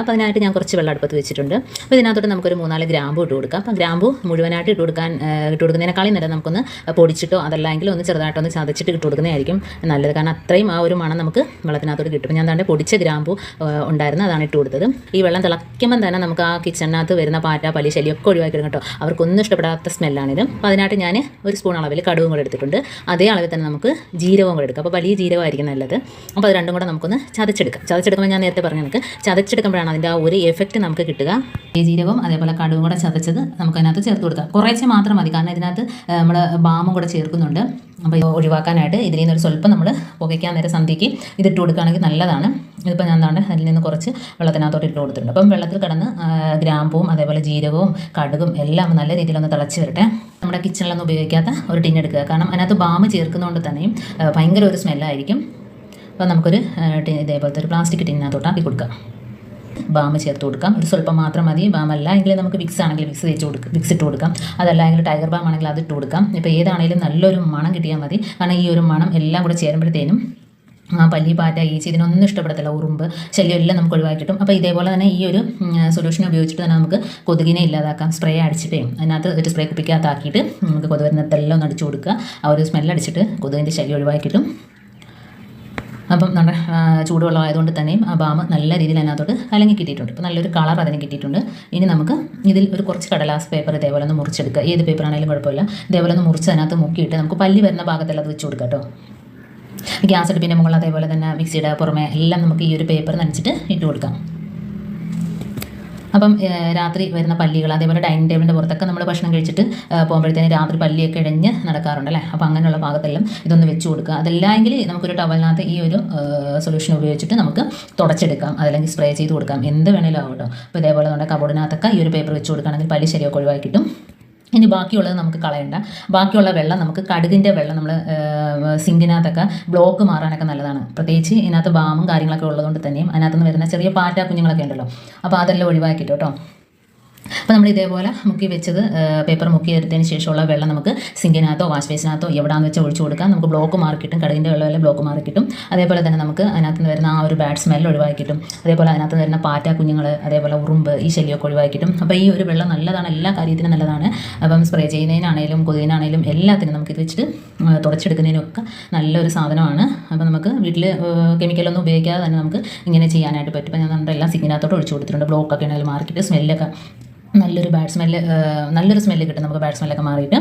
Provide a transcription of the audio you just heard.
അപ്പോൾ അതിനായിട്ട് ഞാൻ കുറച്ച് വെള്ളം അടുപ്പത്ത് വെച്ചിട്ടുണ്ട്. അപ്പോൾ ഇതിനകത്തോട്ട് നമുക്കൊരു 3-4 ഗ്രാമ്പു ഇട്ട് കൊടുക്കാം. അപ്പോൾ ഗ്രാമ്പു മുഴുവനായിട്ട് ഇട്ട് കൊടുക്കുന്നതിനേക്കാളും നേരം നമുക്കൊന്ന് പൊടിച്ചിട്ടോ അതല്ലെങ്കിൽ ഒന്ന് ചെറുതായിട്ടൊന്ന് ചതച്ചിട്ട് ഇട്ട് കൊടുക്കുന്നതായിരിക്കും നല്ലത്. കാരണം അത്രയും ആ ഒരു മണം നമുക്ക് വെള്ളത്തിനകത്തോട്ട് കിട്ടും. ഞാൻ തന്നെ പൊടിച്ച ഗ്രാമ്പു ഉണ്ടായിരുന്നു, അതാണ് ഇട്ട് കൊടുത്തത്. ഈ വെള്ളം തിളയ്ക്കുമ്പം തന്നെ നമുക്ക് ആ കിച്ചണിനകത്ത് വരുന്ന പാറ്റ, പല്ലി ശല്യമൊക്കെ ഒഴിവാക്കി കേട്ടോ. അവർക്കൊന്നും ഇഷ്ടപ്പെടാത്ത സ്മെല്ലാണിത്. അപ്പോൾ അതിനായിട്ട് ഞാൻ ഒരു സ്പൂൺ അളവിൽ കടുവും കൂടെ എടുത്തിട്ടുണ്ട്. അതേ അളവിൽ തന്നെ നമുക്ക് ജീരകവും കൂടെ എടുക്കാം. അപ്പോൾ വലിയ ജീരകമായിരിക്കും നല്ലത്. അപ്പോൾ അത് രണ്ടും കൂടെ നമുക്കൊന്ന് ചതച്ചെടുക്കുമ്പോൾ ഞാൻ നേരത്തെ പറഞ്ഞു നമുക്ക് ചതച്ചെടുക്കുമ്പോഴാണ് അതിൻ്റെ ആ ഒരു എഫക്റ്റ് നമുക്ക് കിട്ടുക. ഈ ജീരകവും അതേപോലെ കടുവും കൂടെ ചതച്ചത് നമുക്കതിനകത്ത് ചേർത്ത് കൊടുക്കാം. കുറേശ്ശെ മാത്രം മതി, കാരണം ഇതിനകത്ത് നമ്മൾ ബാമും കൂടെ ചേർക്കുന്നുണ്ട്. അപ്പോൾ ഒഴിവാക്കാനായിട്ട് ഇതിൽ നിന്നൊരു സ്വല്പം നമ്മൾ പുകയ്ക്കാൻ നേരം സന്ധ്യയ്ക്ക് ഇതിട്ട് കൊടുക്കുകയാണെങ്കിൽ നല്ലതാണ്. ഇതിപ്പോൾ ഞാൻ അതിൽ നിന്ന് കുറച്ച് വെള്ളത്തിനകത്തോട്ട് ഇട്ട് കൊടുത്തിട്ടുണ്ട്. അപ്പം വെള്ളത്തിൽ കിടന്ന് ഗ്രാമ്പൂവും അതേപോലെ ജീരകവും കടുകും എല്ലാം നല്ല രീതിയിലൊന്ന് തിളച്ച് വരട്ടെ. നമ്മുടെ കിച്ചണിലൊന്നും ഉപയോഗിക്കാത്ത ഒരു ടിൻ എടുക്കുക, കാരണം അതിനകത്ത് ബാം ചേർക്കുന്നതുകൊണ്ട് തന്നെയും ഭയങ്കര ഒരു സ്മെല്ലായിരിക്കും. അപ്പോൾ നമുക്കൊരു ഇതേപോലത്തെ ഒരു പ്ലാസ്റ്റിക് ടിന്നിനകത്തോട്ട് ആക്കി കൊടുക്കാം. ബാം ചേർത്ത് കൊടുക്കാം. ഒരു സ്വല്പം മാത്രം മതി. ബാമല്ല എങ്കിൽ നമുക്ക് വിക്സ് ആണെങ്കിൽ വിക്സ് ഇട്ട് കൊടുക്കാം. അതല്ല എങ്കിൽ ടൈഗർ ബാം ആണെങ്കിൽ അത് ഇട്ട് കൊടുക്കാം. ഇപ്പോൾ ഏതാണെങ്കിലും നല്ലൊരു മണം കിട്ടിയാൽ മതി. കാരണം ഈ ഒരു മണം എല്ലാം കൂടെ ചേരുമ്പോഴത്തേനും പല്ലി, പാറ്റ, ഈച്ച ഇതിനൊന്നും ഇഷ്ടപ്പെടത്തില്ല. ഉറുമ്പ് ശല്യം എല്ലാം നമുക്ക് ഒഴിവാക്കി കിട്ടും. അപ്പോൾ ഇതേപോലെ തന്നെ ഈ ഒരു സൊല്യൂഷൻ ഉപയോഗിച്ചിട്ട് തന്നെ നമുക്ക് കൊതുകിനെ ഇല്ലാതാക്കാം. സ്പ്രേ അടിച്ചിട്ടേ അതിനകത്ത് ഒരു സ്പ്രേ കുപ്പിക്കകത്താക്കിയിട്ട് നമുക്ക് കൊതുകിനകത്തെല്ലാം ഒന്ന് അടിച്ചു കൊടുക്കുക. ആ ഒരു സ്മെല്ലടിച്ചിട്ട് കൊതുകിൻ്റെ ശല്യം ഒഴിവാക്കി കിട്ടും. അപ്പം നമ്മുടെ ചൂടുവെള്ളം ആയതുകൊണ്ട് തന്നെയും ആ ബാം നല്ല രീതിയിൽ അതിനകത്തോട്ട് കലങ്ങി കിട്ടിയിട്ടുണ്ട്. ഇപ്പോൾ നല്ലൊരു കളർ അതിന് കിട്ടിയിട്ടുണ്ട്. ഇനി നമുക്ക് ഇതിൽ ഒരു കുറച്ച് കടലാസ് പേപ്പർ ഇതേപോലെ ഒന്ന് മുറിച്ചെടുക്കുക. ഏത് പേപ്പറാണെങ്കിലും കുഴപ്പമില്ല. ഇതേപോലെ ഒന്ന് മുറിച്ച് അതിനകത്ത് മുക്കിയിട്ട് നമുക്ക് പല്ലി വരുന്ന ഭാഗത്തെല്ലാം അത് വെച്ച് കൊടുക്കാം കേട്ടോ. ഗ്യാസ് അടുപ്പിൻ്റെ മുകളിൽ അതേപോലെ തന്നെ മിക്സിയുടെ പുറമെ എല്ലാം നമുക്ക് ഈ ഒരു പേപ്പർ നനച്ചിട്ട് ഇട്ട് കൊടുക്കാം. അപ്പം രാത്രി വരുന്ന പല്ലികൾ അതേപോലെ ഡൈനിങ് ടേബിളിൻ്റെ പുറത്തൊക്കെ നമ്മൾ ഭക്ഷണം കഴിച്ചിട്ട് പോകുമ്പോഴത്തേന് രാത്രി പല്ലിയൊക്കെ ഇഴഞ്ഞ് നടക്കാറുണ്ടല്ലേ. അപ്പോൾ അങ്ങനെയുള്ള ഭാഗത്തെല്ലാം ഇതൊന്ന് വെച്ച് കൊടുക്കുക. അതല്ലെങ്കിൽ നമുക്കൊരു ടവലിനകത്ത് ഈ ഒരു സൊല്യൂഷൻ ഉപയോഗിച്ചിട്ട് നമുക്ക് തുടച്ചെടുക്കാം, അതല്ലെങ്കിൽ സ്പ്രേ ചെയ്ത് കൊടുക്കാം, എന്ത് വേണേലും ആവട്ടോ. അപ്പോൾ ഇതേപോലെ നമ്മുടെ കബോർഡിനകത്തൊക്കെ ഈ ഒരു പേപ്പർ വെച്ച് കൊടുക്കുകയാണെങ്കിൽ പല്ലി ശരിയൊക്കെ ഒഴിവാക്കി കിട്ടും. ഇനി ബാക്കിയുള്ളത് നമുക്ക് കളയണ്ട. ബാക്കിയുള്ള വെള്ളം നമുക്ക് കടുകിൻ്റെ വെള്ളം നമ്മൾ സിങ്കിനകത്തൊക്കെ ബ്ലോക്ക് മാറാനൊക്കെ നല്ലതാണ്. പ്രത്യേകിച്ച് ഇതിനകത്ത് ബാമും കാര്യങ്ങളൊക്കെ ഉള്ളതുകൊണ്ട് തന്നെയും അതിനകത്തുനിന്ന് വരുന്ന ചെറിയ പാറ്റ കുഞ്ഞുങ്ങളൊക്കെ ഉണ്ടല്ലോ. അപ്പോൾ അതെല്ലാം ഒഴിവാക്കിയിട്ട് കേട്ടോ. അപ്പോൾ നമ്മൾ ഇതേപോലെ മുക്കി വെച്ചത് പേപ്പർ മുക്കി എടുത്തതിന് ശേഷമുള്ള വെള്ളം നമുക്ക് സിങ്കിനകത്തോ വാഷ് ബേസിനകത്തോ എവിടെയാണെന്ന് വെച്ചാൽ ഒഴിച്ചു കൊടുക്കാം. നമുക്ക് ബ്ലോക്ക് മാറി കിട്ടും. കടുകിൻ്റെ വെള്ളമെല്ലാം ബ്ലോക്ക് മാറി കിട്ടും. അതേപോലെ തന്നെ നമുക്ക് അതിനകത്ത് നിന്ന് വരുന്ന ആ ഒരു ബാഡ് സ്മെല്ല് ഒഴിവാക്കി കിട്ടും. അതേപോലെ അതിനകത്ത് നിന്ന് വരുന്ന പാറ്റ കുഞ്ഞുങ്ങൾ അതേപോലെ ഉറുമ്പ് ഈ ശല്യമൊക്കെ ഒഴിവാക്കി കിട്ടും. അപ്പോൾ ഈ ഒരു വെള്ളം നല്ലതാണ്, എല്ലാ കാര്യത്തിനും നല്ലതാണ്. അപ്പം സ്പ്രേ ചെയ്യുന്നതിനാണേലും കൊതുകിനാണേലും എല്ലാത്തിനും നമുക്കിത് വെച്ചിട്ട് തുടച്ചെടുക്കുന്നതിനൊക്കെ നല്ലൊരു സാധനമാണ്. അപ്പോൾ നമുക്ക് വീട്ടിൽ കെമിക്കലൊന്നും ഉപയോഗിക്കാതെ തന്നെ നമുക്ക് ഇങ്ങനെ ചെയ്യാനായിട്ട് പറ്റും. അപ്പോൾ ഞാൻ നമ്മുടെ എല്ലാം സിങ്കിനകത്തോട്ട് ഒഴിച്ചു കൊടുത്തിട്ടുണ്ട്. ബ്ലോക്കൊക്കെ ആണെങ്കിലും മാറിക്കിട്ട് സ്മെല്ലൊക്കെ നല്ലൊരു സ്മെല്ല് കിട്ടും. നമുക്ക് ബാഡ് സ്മെല്ലൊക്കെ മാറിയിട്ട്